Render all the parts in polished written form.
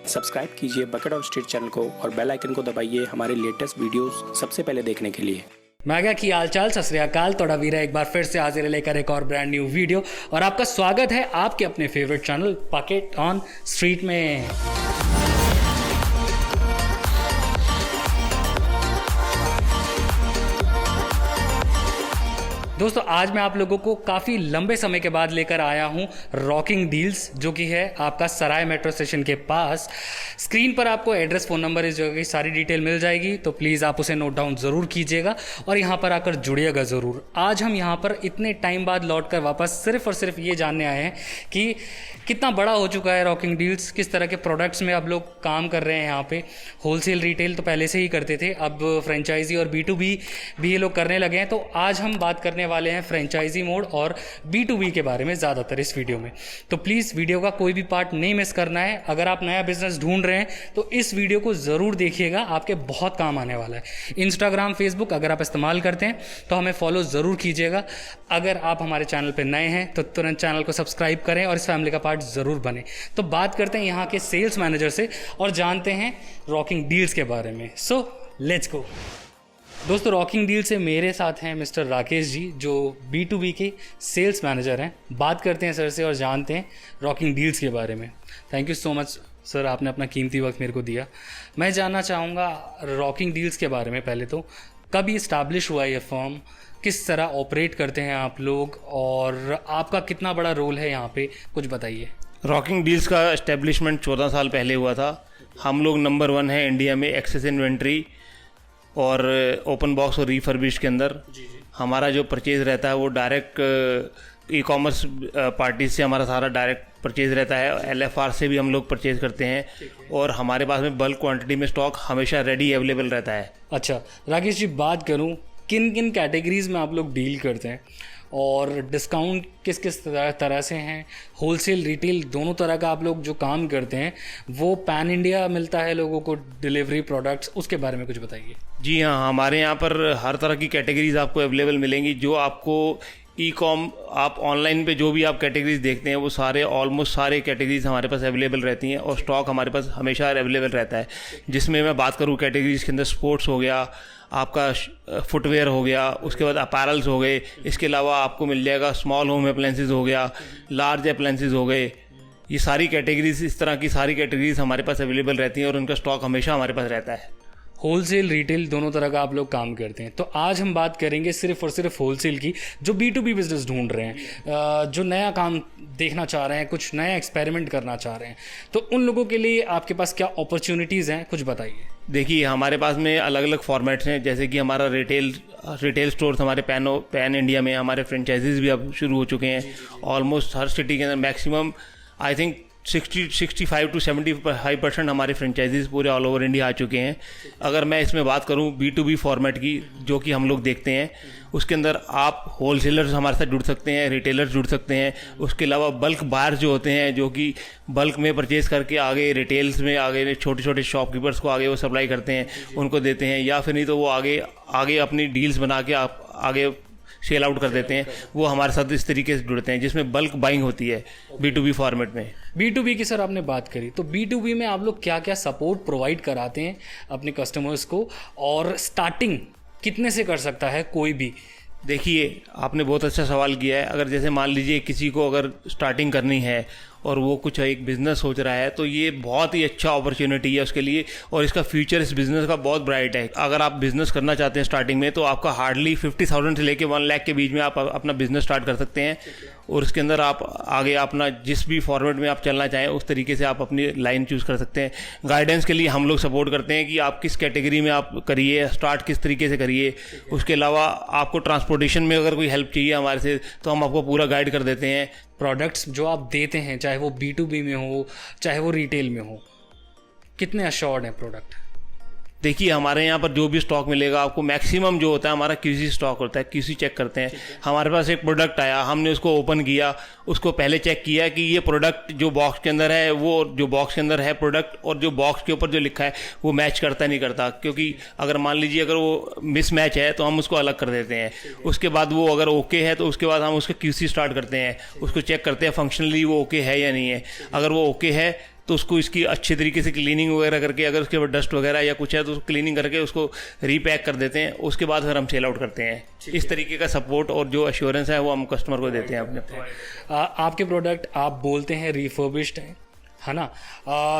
Subscribe कीजिए bucket of street channel को और बेल आइकन को दबाइए हमारे लेटेस्ट वीडियोस सबसे पहले देखने के लिए। मैं क्या की हाल चाल, सत श्री अकाल। तोड़ा वीरा एक बार फिर से हाजिर लेकर एक और ब्रांड न्यू वीडियो और आपका स्वागत है आपके अपने favourite channel bucket on street में। दोस्तों आज मैं आप लोगों को काफ़ी लंबे समय के बाद लेकर आया हूं रॉकिंग डील्स, जो कि है आपका सराय मेट्रो स्टेशन के पास। स्क्रीन पर आपको एड्रेस, फ़ोन नंबर, इस जगह की सारी डिटेल मिल जाएगी, तो प्लीज़ आप उसे नोट डाउन ज़रूर कीजिएगा और यहां पर आकर जुड़िएगा ज़रूर। आज हम यहां पर इतने टाइम बाद लौट कर वापस सिर्फ और सिर्फ ये जानने आए हैं कि कितना बड़ा हो चुका है रॉकिंग डील्स, किस तरह के प्रोडक्ट्स में अब लोग काम कर रहे हैं। यहाँ पे होलसेल रिटेल तो पहले से ही करते थे, अब फ्रेंचाइजी और B2B भी ये लोग करने लगे हैं। तो आज हम बात करने वाले हैं फ्रेंचाइजी मोड और B2B के बारे में ज़्यादातर इस वीडियो में। तो प्लीज़ वीडियो का कोई भी पार्ट नहीं मिस करना है। अगर आप नया बिजनेस ढूंढ रहे हैं तो इस वीडियो को ज़रूर देखिएगा, आपके बहुत काम आने वाला है। इंस्टाग्राम, फेसबुक अगर आप इस्तेमाल करते हैं तो हमें फॉलो ज़रूर कीजिएगा। अगर आप हमारे चैनल पर नए हैं तो तुरंत चैनल को सब्सक्राइब करें और इस फैमिली का पार्ट ज़रूर बने। तो बात करते हैं यहाँ के सेल्स मैनेजर से और जानते हैं रॉकिंग डील्स के बारे में। So let's go. दोस्तों रॉकिंग डील से मेरे साथ हैं मिस्टर राकेश जी, जो B2B के सेल्स मैनेजर हैं। बात करते हैं सर से और जानते हैं रॉकिंग डील्स के बारे में। Thank you so much sir, आपने अपना कीमती वक्त मेरे को दिया। मैं जानना चाहूँगा रॉकिंग डील्स के बारे में। पहले तो कब इस्टेब्लिश हुआ ये फर्म, किस तरह ऑपरेट करते हैं आप लोग और आपका कितना बड़ा रोल है यहाँ पे, कुछ बताइए। रॉकिंग डील्स का इस्टेब्लिशमेंट 14 साल पहले हुआ था। हम लोग नंबर 1 है इंडिया में एक्सेस इन्वेंट्री और ओपन बॉक्स और रीफर्बिश के अंदर। हमारा जो परचेज़ रहता है वो डायरेक्ट ई-कॉमर्स पार्टी से हमारा सारा डायरेक्ट परचेज़ रहता है। LFR से भी हम लोग परचेज़ करते हैं और हमारे पास में बल्क क्वांटिटी में स्टॉक हमेशा रेडी अवेलेबल रहता है। अच्छा राकेश जी, बात करूं किन किन कैटेगरीज में आप लोग डील करते हैं और डिस्काउंट किस किस तरह से हैं, होलसेल रिटेल दोनों तरह का आप लोग जो काम करते हैं वो पैन इंडिया मिलता है लोगों को डिलीवरी प्रोडक्ट्स, उसके बारे में कुछ बताइए। जी हाँ, हमारे यहाँ पर हर तरह की कैटेगरीज आपको अवेलेबल मिलेंगी। जो आपको ई-कॉम, आप ऑनलाइन पे जो भी आप कैटेगरीज देखते हैं वो सारे ऑलमोस्ट सारे कैटेगरीज हमारे पास अवेलेबल रहती हैं और स्टॉक हमारे पास हमेशा अवेलेबल रहता है। जिसमें मैं बात करूँ कैटेगरीज के अंदर स्पोर्ट्स हो गया, आपका फुटवेयर हो गया, उसके बाद अपैरल्स हो गए, इसके अलावा आपको मिल जाएगा स्मॉल होम अप्लायंसेस हो गया, लार्ज अप्लायंसेस हो गए। ये सारी कैटेगरीज, इस तरह की सारी कैटेगरीज हमारे पास अवेलेबल रहती हैं और उनका स्टॉक हमेशा हमारे पास रहता है। होलसेल रिटेल दोनों तरह का आप लोग काम करते हैं। तो आज हम बात करेंगे सिर्फ और सिर्फ होलसेल की, जो B2B बिजनेस ढूंढ रहे हैं, जो नया काम देखना चाह रहे हैं, कुछ नया एक्सपेरिमेंट करना चाह रहे हैं, तो उन लोगों के लिए आपके पास क्या अपॉर्चुनिटीज़ हैं, कुछ बताइए। देखिए हमारे पास में अलग अलग फॉर्मेट्स हैं, जैसे कि हमारा रिटेल स्टोर्स हमारे पैन इंडिया में, हमारे फ्रेंचाइजीज भी अब शुरू हो चुके हैं। ऑलमोस्ट हर सिटी के अंदर मैक्सिमम आई थिंक 65 to 75% हमारे फ्रेंचाइजीज पूरे ऑल ओवर इंडिया आ चुके हैं। अगर मैं इसमें बात करूं B2B फॉर्मेट की, जो कि हम लोग देखते हैं, उसके अंदर आप होलसेलर्स हमारे साथ जुड़ सकते हैं, रिटेलर्स जुड़ सकते हैं। उसके अलावा बल्क बायर्स जो होते हैं, जो कि बल्क में परचेज़ करके आगे रिटेल्स में आगे छोटे छोटे शॉपकीपर्स को आगे वो सप्लाई करते हैं, उनको देते हैं, या फिर नहीं तो वो आगे अपनी डील्स बना के आप आगे सेल आउट कर देते हैं। वो हमारे साथ इस तरीके से जुड़ते हैं, जिसमें बल्क बाइंग होती है B2B फॉर्मेट में। B2B की सर आपने बात करी, तो B2B में आप लोग क्या क्या सपोर्ट प्रोवाइड कराते हैं अपने कस्टमर्स को और स्टार्टिंग कितने से कर सकता है कोई भी? देखिए आपने बहुत अच्छा सवाल किया है। अगर जैसे मान लीजिए किसी को अगर स्टार्टिंग करनी है और वो कुछ एक बिज़नेस सोच रहा है, तो ये बहुत ही अच्छा अपॉर्चुनिटी है उसके लिए और इसका फ्यूचर इस बिज़नेस का बहुत ब्राइट है। अगर आप बिज़नेस करना चाहते हैं स्टार्टिंग में, तो आपका हार्डली 50,000 से लेके 1 लाख के बीच में आप अपना बिज़नेस स्टार्ट कर सकते हैं और उसके अंदर आप आगे अपना जिस भी फॉर्मेट में आप चलना चाहें उस तरीके से आप अपनी लाइन चूज़ कर सकते हैं। गाइडेंस के लिए हम लोग सपोर्ट करते हैं कि आप किस कैटेगरी में आप करिए, स्टार्ट किस तरीके से करिए। उसके अलावा आपको ट्रांसपोर्टेशन में अगर कोई हेल्प चाहिए हमारे से, तो हम आपको पूरा गाइड कर देते हैं। प्रोडक्ट्स जो आप देते हैं, चाहे वो B2B में हो चाहे वो रिटेल में हो, कितने अश्योर्ड हैं प्रोडक्ट? देखिए हमारे यहाँ पर जो भी स्टॉक मिलेगा आपको, मैक्सिमम जो होता है हमारा QC स्टॉक होता है, QC चेक करते हैं। हमारे पास एक प्रोडक्ट आया, हमने उसको ओपन किया, उसको पहले चेक किया कि ये प्रोडक्ट जो बॉक्स के अंदर है, वो जो बॉक्स के अंदर है प्रोडक्ट और जो बॉक्स के ऊपर जो लिखा है वो मैच करता नहीं करता। क्योंकि अगर मान लीजिए अगर वो मिसमैच है तो हम उसको अलग कर देते हैं। उसके बाद वो अगर ओके है तो उसके बाद हम उसका QC स्टार्ट करते हैं, उसको चेक करते हैं फंक्शनली वो ओके है या नहीं है। अगर वो ओके है तो उसको इसकी अच्छे तरीके से क्लीनिंग वगैरह करके, अगर उसके ऊपर डस्ट वगैरह या कुछ है तो क्लीनिंग करके उसको रीपैक कर देते हैं। उसके बाद फिर हम सेल आउट करते हैं। इस तरीके का सपोर्ट और जो एश्योरेंस है वो हम कस्टमर को देते हैं अपने। आपके प्रोडक्ट आप बोलते हैं रिफर्बिश्ड है ना?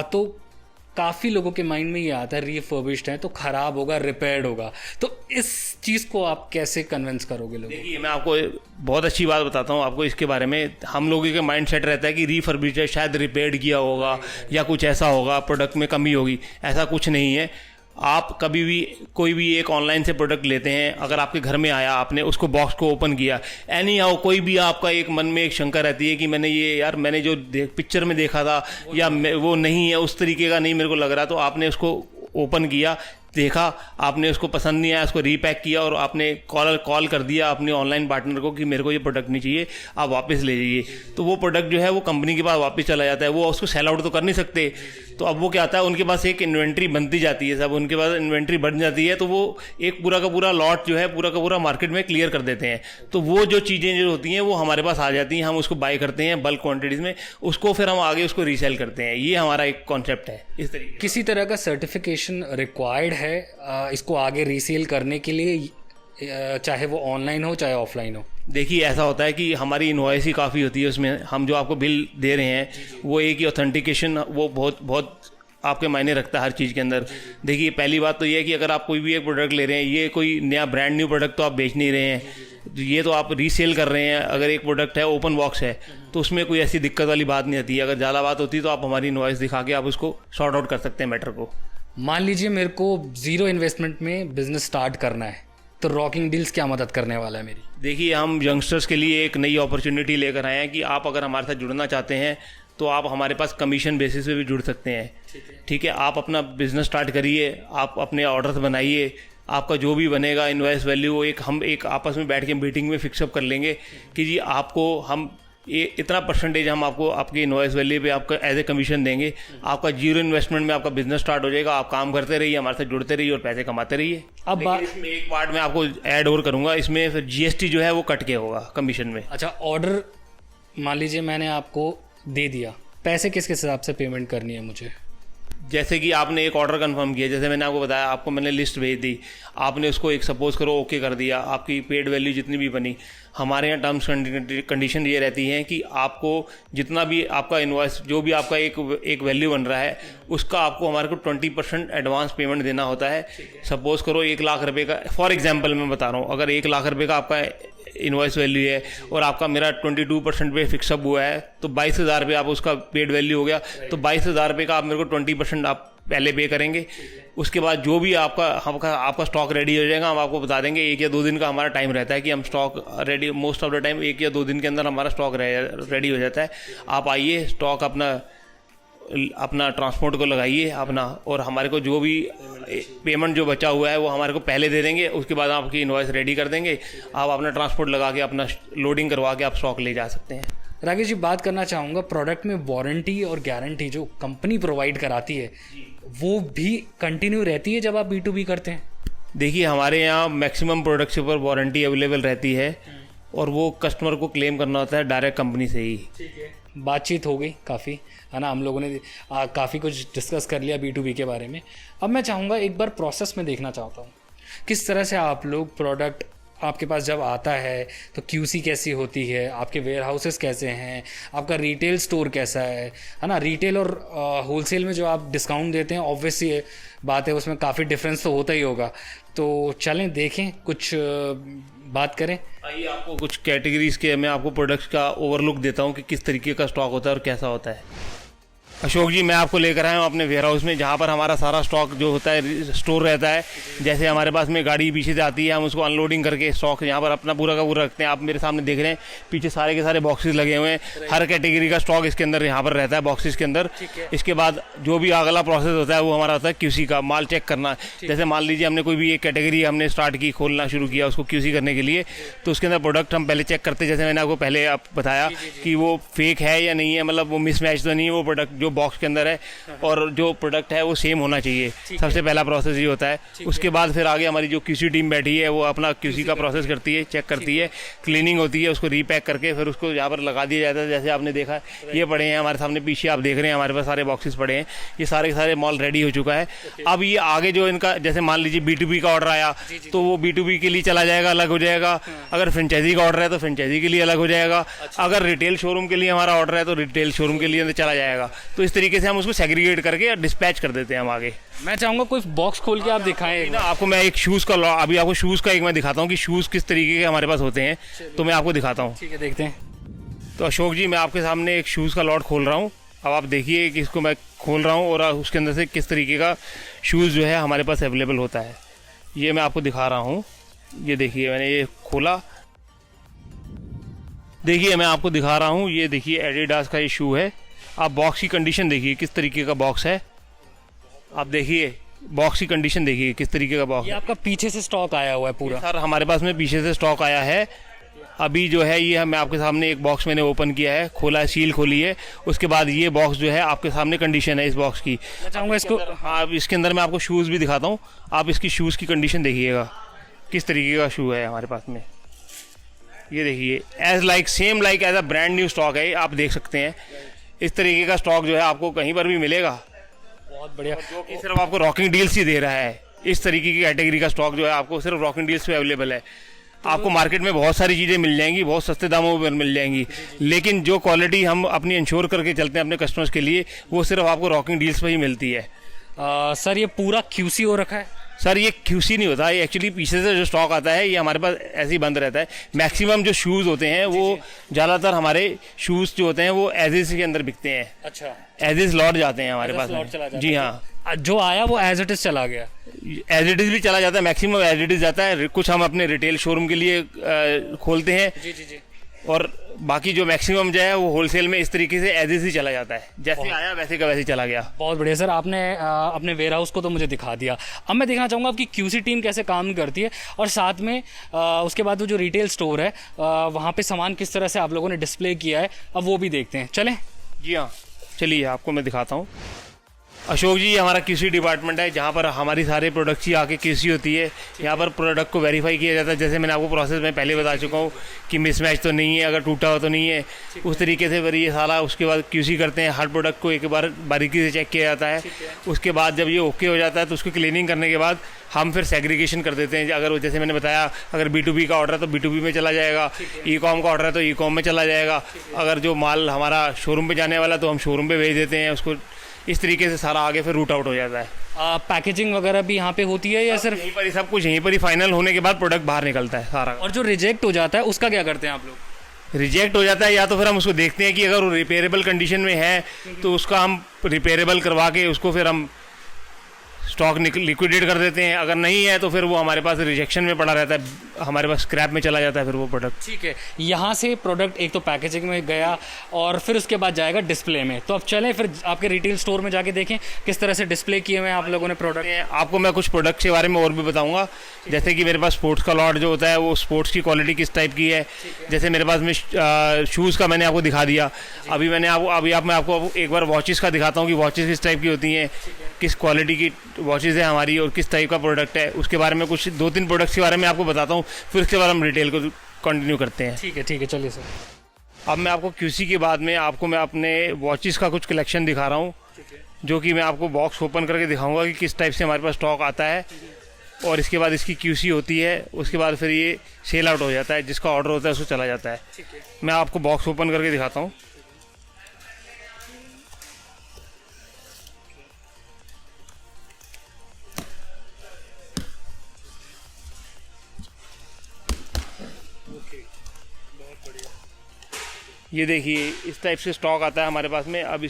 तो काफ़ी लोगों के माइंड में ये आता है रिफर्बिश्ड है तो ख़राब होगा, रिपेयर्ड होगा, तो इस चीज़ को आप कैसे कन्विंस करोगे लोगों को? देखिए, मैं आपको बहुत अच्छी बात बताता हूँ आपको इसके बारे में। हम लोगों के माइंड सेट रहता है कि रिफर्बिश्ड है, शायद रिपेयर्ड किया होगा या कुछ ऐसा होगा, प्रोडक्ट में कमी होगी। ऐसा कुछ नहीं है। आप कभी भी कोई भी एक ऑनलाइन से प्रोडक्ट लेते हैं, अगर आपके घर में आया, आपने उसको बॉक्स को ओपन किया, एनी हाउ कोई भी आपका एक मन में एक शंका रहती है कि मैंने जो पिक्चर में देखा था या वो नहीं है, उस तरीके का नहीं मेरे को लग रहा, तो आपने उसको ओपन किया, देखा, आपने उसको पसंद नहीं आया, उसको रीपैक किया और आपने कॉल कर दिया अपने ऑनलाइन पार्टनर को कि मेरे को ये प्रोडक्ट नहीं चाहिए, आप वापस ले जाइए, तो वो प्रोडक्ट जो है वो कंपनी के पास वापस चला जाता है। वो उसको सेल आउट तो कर नहीं सकते, तो अब वो क्या आता है, उनके पास एक इन्वेंट्री बनती जाती है, सब उनके पास इन्वेंट्री बन जाती है, तो वो एक पूरा का पूरा लॉट जो है पूरा का पूरा मार्केट में क्लियर कर देते हैं। तो वो जो चीज़ें जो होती हैं वो हमारे पास आ जाती हैं, हम उसको बाय करते हैं बल्क क्वान्टिटीज़ में, उसको फिर हम आगे उसको रीसेल करते हैं। ये हमारा एक कॉन्सेप्ट है। इस तरीके किसी तरह का सर्टिफिकेशन रिक्वायर्ड है इसको आगे रीसेल करने के लिए, चाहे वो ऑनलाइन हो चाहे ऑफलाइन हो? देखिए, ऐसा होता है कि हमारी इनवॉइस ही काफ़ी होती है, उसमें हम जो आपको बिल दे रहे हैं वो एक ही ऑथेंटिकेशन, वो बहुत बहुत आपके मायने रखता है हर चीज़ के अंदर। देखिए, पहली बात तो ये है कि अगर आप कोई भी एक प्रोडक्ट ले रहे हैं, ये कोई नया ब्रांड न्यू प्रोडक्ट तो आप बेच नहीं रहे हैं, ये तो आप रीसेल कर रहे हैं। अगर एक प्रोडक्ट है ओपन बॉक्स है तो उसमें कोई ऐसी दिक्कत वाली बात नहीं आती है। अगर ज़्यादा बात होती है तो आप हमारी इनवॉइस दिखा के आप उसको सॉर्ट आउट कर सकते हैं मैटर को। मान लीजिए मेरे को ज़ीरो इन्वेस्टमेंट में बिजनेस स्टार्ट करना है, तो रॉकिंग डील्स क्या मदद करने वाला है मेरी? देखिए, हम यंगस्टर्स के लिए एक नई अपॉर्चुनिटी लेकर आए हैं कि आप अगर हमारे साथ जुड़ना चाहते हैं तो आप हमारे पास कमीशन बेसिस पे भी जुड़ सकते हैं। ठीक है, आप अपना बिजनेस स्टार्ट करिए, आप अपने ऑर्डर्स बनाइए, आपका जो भी बनेगा इनवॉइस वैल्यू हम एक आपस में बैठ के मीटिंग में फिक्सअप कर लेंगे कि जी आपको हम इतना परसेंटेज हम आपको आपकी इनवॉइस वैल्यू पे आपका एज ए कमीशन देंगे। आपका जीरो इन्वेस्टमेंट में आपका बिजनेस स्टार्ट हो जाएगा। आप काम करते रहिए, हमारे साथ जुड़ते रहिए और पैसे कमाते रहिए। अब इसमें एक पार्ट में आपको ऐड और करूंगा, इसमें फिर जीएसटी जो है वो कट के होगा कमीशन में। अच्छा, ऑर्डर मान लीजिए मैंने आपको दे दिया, पैसे किस हिसाब से पेमेंट करनी है मुझे? जैसे कि आपने एक ऑर्डर कंफर्म किया, जैसे मैंने आपको बताया, आपको मैंने लिस्ट भेज दी, आपने उसको एक सपोज करो ओके कर दिया, आपकी पेड वैल्यू जितनी भी बनी, हमारे यहाँ टर्म्स कंडीशन ये रहती हैं कि आपको जितना भी आपका इनवॉइस जो भी आपका एक वैल्यू बन रहा है उसका आपको हमारे को 20% एडवांस पेमेंट देना होता है। सपोज करो 1 लाख रुपए का, फॉर एग्जांपल मैं बता रहा हूँ, अगर 1 लाख रुपए का आपका इनवॉइस वैल्यू है और आपका मेरा 22% पे फिक्सअप हुआ है तो 22,000 रुपये आप उसका पेड वैल्यू हो गया, तो 22,000 रुपये का आप मेरे को 20% आप पहले पे करेंगे। उसके बाद जो भी आपका स्टॉक रेडी हो जाएगा, हम आपको बता देंगे। 1 या 2 दिन का हमारा टाइम रहता है कि हम stock ready, most of the time 1 या 2 दिन के अंदर हमारा स्टॉक रेडी हो जाता है। आप आइए, स्टॉक अपना ट्रांसपोर्ट को लगाइए अपना, और हमारे को जो भी पेमेंट जो बचा हुआ है वो हमारे को पहले दे देंगे। उसके बाद आपकी इनवॉइस रेडी कर देंगे, आप अपना ट्रांसपोर्ट लगा के अपना लोडिंग करवा के आप स्टॉक ले जा सकते हैं। राकेश जी, बात करना चाहूँगा, प्रोडक्ट में वारंटी और गारंटी जो कंपनी प्रोवाइड कराती है वो भी कंटिन्यू रहती है जब आप B2B करते हैं? देखिए, हमारे यहाँ मैक्सिमम प्रोडक्ट्स के ऊपर वारंटी अवेलेबल रहती है और वो कस्टमर को क्लेम करना होता है डायरेक्ट कंपनी से ही। ठीक है, बातचीत हो गई काफ़ी, है ना, हम लोगों ने काफ़ी कुछ डिस्कस कर लिया B2B के बारे में। अब मैं चाहूँगा एक बार प्रोसेस में देखना चाहता हूँ, किस तरह से आप लोग प्रोडक्ट आपके पास जब आता है तो QC कैसी होती है, आपके वेयर हाउसेस कैसे हैं, आपका रिटेल स्टोर कैसा है ना? रिटेल और होलसेल में जो आप डिस्काउंट देते हैं, ऑब्वियस ये बात है, उसमें काफ़ी डिफरेंस तो होता ही होगा। तो चलें देखें, कुछ बात करें। आइए, आपको कुछ कैटेगरीज के मैं आपको प्रोडक्ट्स का ओवरलुक देता हूँ कि किस तरीके का स्टॉक होता है और कैसा होता है। अशोक जी, मैं आपको लेकर आया हूँ अपने वेयर हाउस में, जहाँ पर हमारा सारा स्टॉक जो होता है स्टोर रहता है। जैसे हमारे पास में गाड़ी पीछे से आती है, हम उसको अनलोडिंग करके स्टॉक यहाँ पर अपना पूरा का पूरा रखते हैं। आप मेरे सामने देख रहे हैं, पीछे सारे के सारे बॉक्सेस लगे हुए हैं, हर कैटेगरी का स्टॉक इसके अंदर यहाँ पर रहता है बॉक्सेस के अंदर। इसके बाद जो भी अगला प्रोसेस होता है वो हमारा होता है QC का, माल चेक करना। जैसे मान लीजिए हमने कोई भी एक कैटेगरी हमने स्टार्ट की, खोलना शुरू किया उसको QC करने के लिए, तो उसके अंदर प्रोडक्ट हम पहले चेक करते हैं। जैसे मैंने आपको पहले बताया कि वो फेक है या नहीं है, मतलब वो मिसमैच तो नहीं है, वो प्रोडक्ट जो बॉक्स के अंदर है और जो प्रोडक्ट है वो सेम होना चाहिए। सबसे पहला प्रोसेस ये होता है। उसके बाद फिर आगे हमारी जो QC टीम बैठी है वो अपना QC का प्रोसेस करती है, चेक करती है, क्लीनिंग होती है, उसको रीपैक करके फिर उसको यहाँ पर लगा दिया जाता है। जैसे आपने देखा ये पड़े हैं हमारे सामने, पीछे आप देख रहे हैं हमारे पास सारे बॉक्सेस पड़े हैं, ये सारे के सारे मॉल रेडी हो चुका है। अब ये आगे जो इनका, जैसे मान लीजिए B2B का ऑर्डर आया तो वो B2B के लिए चला जाएगा, अलग हो जाएगा। अगर फ्रेंचाइजी का ऑर्डर है तो फ्रेंचाइजी के लिए अलग हो जाएगा। अगर रिटेल शोरूम के लिए हमारा ऑर्डर है तो रिटेल शोरूम के लिए चला जाएगा। तो इस तरीके से हम उसको सेग्रीगेट करके डिस्पैच कर देते हैं हम आगे। मैं चाहूँगा कोई बॉक्स खोल के आप दिखाएं ना आपको। मैं एक शूज़ का अभी आपको शूज़ का एक मैं दिखाता हूँ कि शूज़ किस तरीके के हमारे पास होते हैं, तो मैं आपको दिखाता हूँ। ठीक है, देखते हैं। तो अशोक जी, मैं आपके सामने एक शूज़ का लॉट खोल रहा हूँ। अब आप देखिए कि इसको मैं खोल रहा हूँ और उसके अंदर से किस तरीके का शूज़ जो है हमारे पास अवेलेबल होता है, ये मैं आपको दिखा रहा हूँ। ये देखिए मैंने ये खोला, देखिए मैं आपको दिखा रहा हूँ। ये देखिए एडिडास का ये शू है। आप बॉक्स की कंडीशन देखिए किस तरीके का बॉक्स है। आप देखिए बॉक्स की कंडीशन देखिए किस तरीके का बॉक्स। ये आपका पीछे से स्टॉक आया हुआ है पूरा? सर हमारे पास में पीछे से स्टॉक आया है। अभी जो है ये मैं आपके सामने एक बॉक्स मैंने ओपन किया है, खोला है, सील खोली है। उसके बाद ये बॉक्स जो है आपके सामने कंडीशन है इस बॉक्स की। मैं चाहूँगा इसको, हाँ इसके अंदर मैं आपको शूज़ भी दिखाता हूँ। आप इसकी शूज़ की कंडीशन देखिएगा किस तरीके का शू है हमारे पास में। ये देखिए same like as a brand new stock है, आप देख सकते हैं। इस तरीके का स्टॉक जो है आपको कहीं पर भी मिलेगा। बहुत बढ़िया। जो कि सिर्फ आपको रॉकिंग डील्स ही दे रहा है। इस तरीके की कैटेगरी का स्टॉक जो है आपको सिर्फ रॉकिंग डील्स पे अवेलेबल है। आपको मार्केट में बहुत सारी चीज़ें मिल जाएंगी, बहुत सस्ते दामों पर मिल जाएंगी, लेकिन जो क्वालिटी हम अपनी इंश्योर करके चलते हैं अपने कस्टमर्स के लिए, वो सिर्फ आपको रॉकिंग डील्स पर ही मिलती है। सर ये पूरा QC हो रखा है? सर ये QC नहीं होता, ये एक्चुअली पीछे से जो स्टॉक आता है ये हमारे पास ऐसे ही बंद रहता है। मैक्सिमम जो शूज़ होते हैं वो ज़्यादातर हमारे शूज़ जो होते हैं वो एज इज के अंदर बिकते हैं। अच्छा, एज इज लॉट जाते हैं हमारे पास लॉट चला जाता में। जी हाँ, जो आया वो एज इट इज चला गया? एज इट इज भी चला जाता है, मैक्सिमम एज इट इज जाता है। कुछ हम अपने रिटेल शोरूम के लिए खोलते हैं। जी जी जी। और बाकी जो मैक्सिमम जो है वो होलसेल में इस तरीके से एज इज ही चला जाता है, जैसे आया वैसे का वैसे चला गया। बहुत बढ़िया सर, आपने अपने वेयर हाउस को तो मुझे दिखा दिया। अब मैं देखना चाहूँगा आपकी QC टीम कैसे काम करती है, और साथ में उसके बाद वो जो रिटेल स्टोर है वहाँ पे सामान किस तरह से आप लोगों ने डिस्प्ले किया है, अब वो भी देखते हैं। चलें? जी हाँ चलिए, आपको मैं दिखाता हूँ। अशोक जी, ये हमारा QC डिपार्टमेंट है, जहाँ पर हमारी सारे प्रोडक्ट्स की आके QC होती है। यहाँ पर प्रोडक्ट को वेरीफाई किया जाता है। जैसे मैंने आपको प्रोसेस में पहले बता चुका हूँ कि मिसमैच तो नहीं है, अगर टूटा हो तो नहीं है, उस तरीके से फिर ये सारा उसके बाद QC करते हैं। हर प्रोडक्ट को एक बार बारीकी से चेक किया जाता है। उसके बाद जब ये ओके हो जाता है तो उसको क्लीनिंग करने के बाद हम फिर सेग्रीगेशन कर देते हैं। अगर जैसे मैंने बताया, अगर B2B का ऑर्डर है तो B2B में चला जाएगा, ई-कॉम का ऑर्डर है तो ई-कॉम में चला जाएगा। अगर जो माल हमारा शोरूम पे जाने वाला तो हम शोरूम पे भेज देते हैं उसको। इस तरीके से सारा आगे फिर रूट आउट हो जाता है। पैकेजिंग वगैरह भी यहाँ पे होती है या सिर्फ यहीं पर ही सब कुछ यहीं पर ही फाइनल होने के बाद प्रोडक्ट बाहर निकलता है सारा? और जो रिजेक्ट हो जाता है उसका क्या करते हैं आप लोग? रिजेक्ट हो जाता है या तो फिर हम उसको देखते हैं कि अगर वो रिपेयरेबल कंडीशन में है तो उसका हम रिपेयरेबल करवा के उसको फिर हम स्टॉक लिक्विडेट कर देते हैं। अगर नहीं है तो फिर वो हमारे पास रिजेक्शन में पड़ा रहता है, हमारे पास स्क्रैप में चला जाता है फिर वो प्रोडक्ट। ठीक है, यहाँ से प्रोडक्ट एक तो पैकेजिंग में गया और फिर उसके बाद जाएगा डिस्प्ले में। तो अब चलें फिर आपके रिटेल स्टोर में जाके देखें किस तरह से डिस्प्ले किए हुए हैं आप लोगों ने प्रोडक्ट। आपको मैं कुछ प्रोडक्ट के बारे में और भी बताऊंगा। जैसे कि मेरे पास स्पोर्ट्स का लॉट जो होता है वो स्पोर्ट्स की क्वालिटी किस टाइप की है। जैसे मेरे पास में शूज़ का मैंने आपको दिखा दिया। अभी मैं आपको एक बार वॉचेस का दिखाता हूँ कि वॉचेस किस टाइप की होती हैं, किस क्वालिटी की वॉचेस है हमारी और किस टाइप का प्रोडक्ट है। उसके बारे में कुछ 2-3 प्रोडक्ट्स के बारे में आपको बताता हूँ, फिर उसके बाद हम रिटेल को कंटिन्यू करते हैं। ठीक है, चलिए सर। अब मैं आपको QC के बाद में आपको मैं अपने वॉचेस का कुछ कलेक्शन दिखा रहा हूँ, जो कि मैं आपको बॉक्स ओपन करके दिखाऊंगा कि किस टाइप से हमारे पास स्टॉक आता है। और इसके बाद इसकी QC होती है, उसके बाद फिर ये सेल आउट हो जाता है, जिसका ऑर्डर होता है उसको चला जाता है। मैं आपको बॉक्स ओपन करके दिखाता हूँ। ये देखिए इस टाइप से स्टॉक आता है हमारे पास में। अब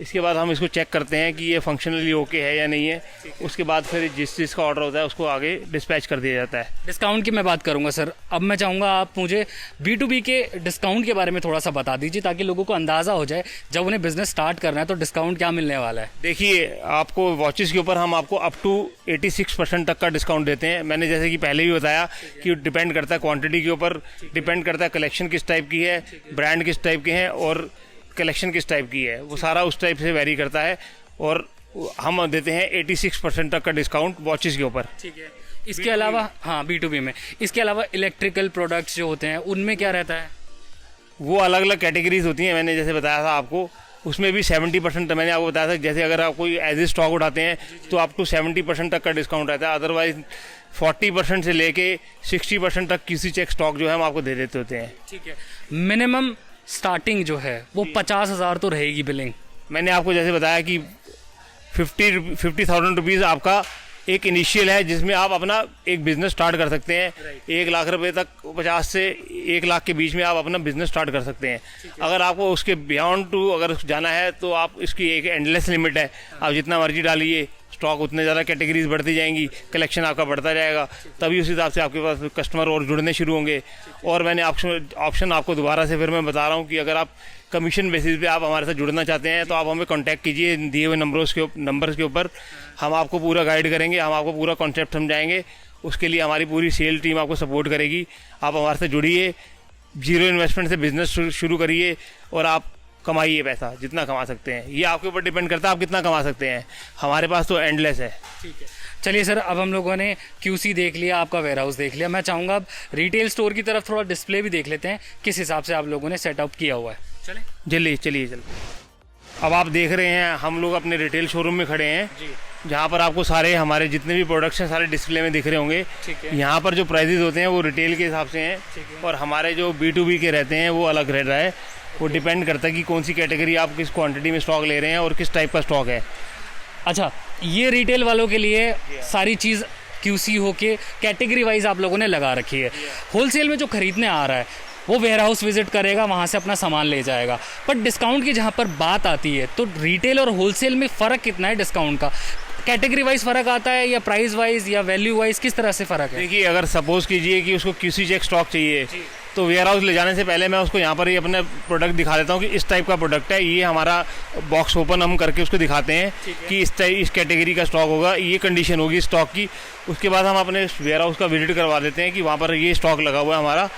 इसके बाद हम इसको चेक करते हैं कि ये फंक्शनली ओके है या नहीं है। उसके बाद फिर जिस चीज़ का ऑर्डर होता है उसको आगे डिस्पैच कर दिया जाता है। डिस्काउंट की मैं बात करूंगा सर। अब मैं चाहूँगा आप मुझे B2B के डिस्काउंट के बारे में थोड़ा सा बता दीजिए, ताकि लोगों को अंदाज़ा हो जाए जब उन्हें बिजनेस स्टार्ट करना है तो डिस्काउंट क्या मिलने वाला है। देखिए, आपको वॉचेस के ऊपर हम आपको अप टू 86% तक का डिस्काउंट देते हैं। मैंने जैसे कि पहले भी बताया कि डिपेंड करता है क्वांटिटी के ऊपर, डिपेंड करता है कलेक्शन किस टाइप की है, ब्रांड किस टाइप के हैं और कलेक्शन किस टाइप की है, वो सारा उस टाइप से वेरी करता है। और हम देते हैं 86% तक का डिस्काउंट वॉचेस के ऊपर। ठीक है, इसके अलावा हाँ B2B में, इसके अलावा इलेक्ट्रिकल प्रोडक्ट्स जो होते हैं उनमें क्या रहता है? वो अलग अलग कैटेगरीज होती हैं, मैंने जैसे बताया था आपको, उसमें भी 70% मैंने आपको बताया था। जैसे अगर आप कोई एज ए स्टॉक उठाते हैं तो आपको 70% तक का डिस्काउंट रहता है। अदरवाइज 40% से लेके 60% तक किसी चेक स्टॉक जो है हम आपको दे देते होते हैं। ठीक है, मिनिमम स्टार्टिंग जो है वो 50,000 तो रहेगी बिलिंग। मैंने आपको जैसे बताया कि 50,000 रुपीज़ आपका एक इनिशियल है, जिसमें आप अपना एक बिजनेस स्टार्ट कर सकते हैं। 1 लाख रुपए तक, 50 से 1 लाख के बीच में आप अपना बिजनेस स्टार्ट कर सकते हैं। अगर आपको उसके बियॉन्ड टू अगर जाना है तो आप इसकी एक एंडलेस लिमिट है, आप जितना मर्जी डालिए स्टॉक, उतने ज़्यादा कैटेगरीज बढ़ती जाएंगी, कलेक्शन आपका बढ़ता जाएगा, तभी उस हिसाब से आपके पास कस्टमर और जुड़ने शुरू होंगे। और मैंने ऑप्शन आपको दोबारा से फिर मैं बता रहा हूँ कि अगर आप कमीशन बेसिस पे आप हमारे साथ जुड़ना चाहते हैं तो आप हमें कांटेक्ट कीजिए दिए हुए नंबर्स के ऊपर। हम आपको पूरा गाइड करेंगे, हम आपको पूरा कॉन्सेप्ट समझाएंगे। उसके लिए हमारी पूरी सेल टीम आपको सपोर्ट करेगी। आप हमारे से जुड़िए, 0 इन्वेस्टमेंट से बिजनेस शुरू करिए और आप कमाइए पैसा, जितना कमा सकते हैं। ये आपके ऊपर डिपेंड करता है आप कितना कमा सकते हैं। हमारे पास तो एंडलेस है। ठीक है, चलिए सर, अब हम लोगों ने QC देख लिया, आपका वेयर हाउस देख लिया। मैं चाहूँगा अब रिटेल स्टोर की तरफ थोड़ा डिस्प्ले भी देख लेते हैं, किस हिसाब से आप लोगों ने सेटअप किया हुआ है। चलिए चलिए। अब आप देख रहे हैं हम लोग अपने रिटेल शोरूम में खड़े हैं, जहाँ पर आपको सारे हमारे जितने भी प्रोडक्ट्स हैं सारे डिस्प्ले में दिख रहे होंगे। यहाँ पर जो प्राइजेज होते हैं वो रिटेल के हिसाब से हैं, और हमारे जो B2B के रहते हैं वो अलग रह रहा है। वो डिपेंड करता है कि कौन सी कैटेगरी आप किस क्वांटिटी में स्टॉक ले रहे हैं और किस टाइप का स्टॉक है। अच्छा, ये रिटेल वालों के लिए सारी चीज़ QC होके कैटेगरी वाइज आप लोगों ने लगा रखी है। होलसेल में जो खरीदने आ रहा है वो वेयर हाउस विजिट करेगा, वहाँ से अपना सामान ले जाएगा। पर डिस्काउंट की जहाँ पर बात आती है तो रिटेल और होलसेल में फ़र्क कितना है डिस्काउंट का? कैटेगरी वाइज फ़र्क आता है या प्राइस वाइज या वैल्यू वाइज, किस तरह से फ़र्क है? देखिए, अगर सपोज कीजिए कि उसको QC चेक स्टॉक चाहिए तो वेयर हाउस ले जाने से पहले मैं उसको यहाँ पर ही अपने प्रोडक्ट दिखा देता हूँ कि इस टाइप का प्रोडक्ट है। ये हमारा बॉक्स ओपन हम करके उसको दिखाते हैं कि इस कैटेगरी का स्टॉक होगा, ये कंडीशन होगी स्टॉक की। उसके बाद हम अपने वेयर हाउस का विजिट करवा देते हैं कि वहाँ पर ये स्टॉक लगा हुआ है हमारा,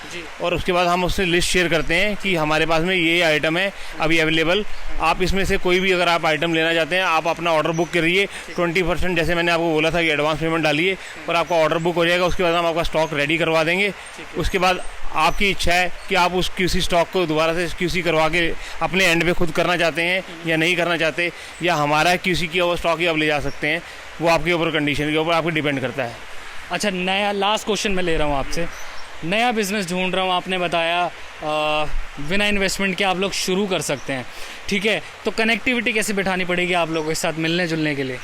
और उसके बाद हम उससे लिस्ट शेयर करते हैं कि हमारे पास में ये आइटम है अभी अवेलेबल। आप इसमें से कोई भी अगर आप आइटम लेना चाहते हैं आप अपना ऑर्डर बुक करिए। 20% जैसे मैंने आपको बोला था कि एडवांस पेमेंट डालिए और आपका ऑर्डर बुक हो जाएगा। उसके बाद हम आपका स्टॉक रेडी करवा देंगे। उसके बाद आपकी इच्छा है कि आप उस QC स्टॉक को दोबारा से QC करवा के अपने एंड पे खुद करना चाहते हैं या नहीं करना चाहते, या हमारा QC किया हुआ स्टॉक ही आप ले जा सकते हैं। वो आपके ऊपर कंडीशन के ऊपर आपको डिपेंड करता है। अच्छा, नया लास्ट क्वेश्चन मैं ले रहा हूँ आपसे। नया बिजनेस ढूंढ रहा हूँ, आपने बताया बिना इन्वेस्टमेंट के आप लोग शुरू कर सकते हैं, ठीक है, तो कनेक्टिविटी कैसे बिठानी पड़ेगी आप लोगों के साथ मिलने जुलने के लिए?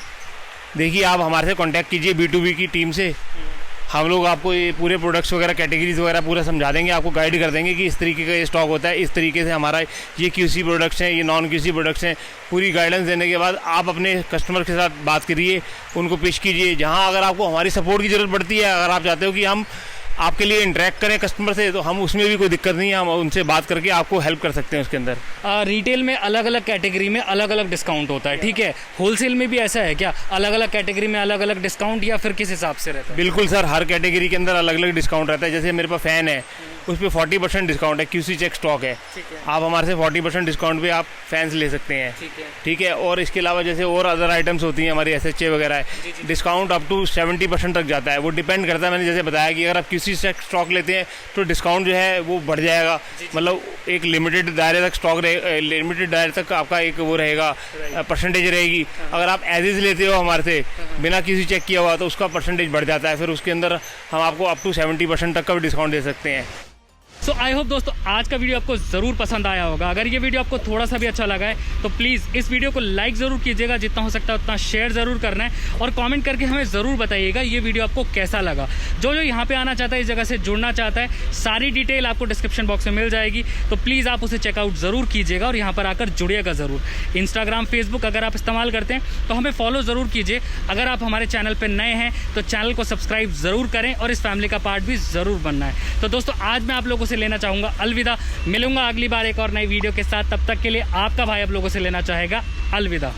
देखिए, आप हमारे से कांटेक्ट कीजिए B2B की टीम से। हम लोग आपको ये पूरे प्रोडक्ट्स वगैरह कैटेगरीज वगैरह पूरा समझा देंगे, आपको गाइड कर देंगे कि इस तरीके का ये स्टॉक होता है, इस तरीके से हमारा ये QC प्रोडक्ट्स हैं, ये नॉन QC प्रोडक्ट्स हैं। पूरी गाइडेंस देने के बाद आप अपने कस्टमर के साथ बात करिए, उनको पिच कीजिए। जहाँ अगर आपको हमारी सपोर्ट की ज़रूरत पड़ती है, अगर आप चाहते हो कि हम आपके लिए इंटरेक्ट करें कस्टमर से, तो हम उसमें भी कोई दिक्कत नहीं है, हम उनसे बात करके आपको हेल्प कर सकते हैं उसके अंदर। रिटेल में अलग अलग कैटेगरी में अलग अलग डिस्काउंट होता है, ठीक है, होलसेल में भी ऐसा है क्या? अलग अलग कैटेगरी में अलग अलग डिस्काउंट या फिर किस हिसाब से रहता है? बिल्कुल सर, हर कैटेगरी के अंदर अलग अलग डिस्काउंट रहता है। जैसे मेरे पास फ़ैन है, उस पर 40% डिस्काउंट है, QC चेक स्टॉक है। आप हमारे से 40% डिस्काउंट पे आप फैंस ले सकते हैं, ठीक है। और इसके अलावा जैसे और अदर आइटम्स होती हैं हमारी SHA वगैरह है, डिस्काउंट अप टू 70% तक जाता है। वो डिपेंड करता है, मैंने जैसे बताया कि अगर आप QC चेक स्टॉक लेते हैं तो डिस्काउंट जो है वो बढ़ जाएगा। मतलब एक लिमिटेड दायरे तक स्टॉक लिमिटेड दायरे तक आपका एक वो रहेगा, परसेंटेज रहेगी। अगर आप एज इज लेते हो हमारे से बिना QC चेक किया हुआ तो उसका परसेंटेज बढ़ जाता है। फिर उसके अंदर हम आपको अप टू 70% तक का भी डिस्काउंट दे सकते हैं। सो आई होप दोस्तों आज का वीडियो आपको ज़रूर पसंद आया होगा। अगर ये वीडियो आपको थोड़ा सा भी अच्छा लगा है तो प्लीज़ इस वीडियो को लाइक ज़रूर कीजिएगा, जितना हो सकता है उतना शेयर ज़रूर करना है, और कमेंट करके हमें ज़रूर बताइएगा ये वीडियो आपको कैसा लगा। जो यहाँ पे आना चाहता है, इस जगह से जुड़ना चाहता है, सारी डिटेल आपको डिस्क्रिप्शन बॉक्स में मिल जाएगी, तो प्लीज़ आप उसे चेकआउट ज़रूर कीजिएगा और यहाँ पर आकर जुड़िएगा ज़रूर। इंस्टाग्राम, फेसबुक अगर आप इस्तेमाल करते हैं तो हमें फॉलो ज़रूर कीजिए। अगर आप हमारे चैनल पर नए हैं तो चैनल को सब्सक्राइब ज़रूर करें और इस फैमिली का पार्ट भी ज़रूर बनना है। तो दोस्तों आज मैं आप लोगों से लेना चाहूँगा अलविदा। मिलूंगा अगली बार एक और नई वीडियो के साथ। तब तक के लिए आपका भाई आप लोगों से लेना चाहेगा अलविदा।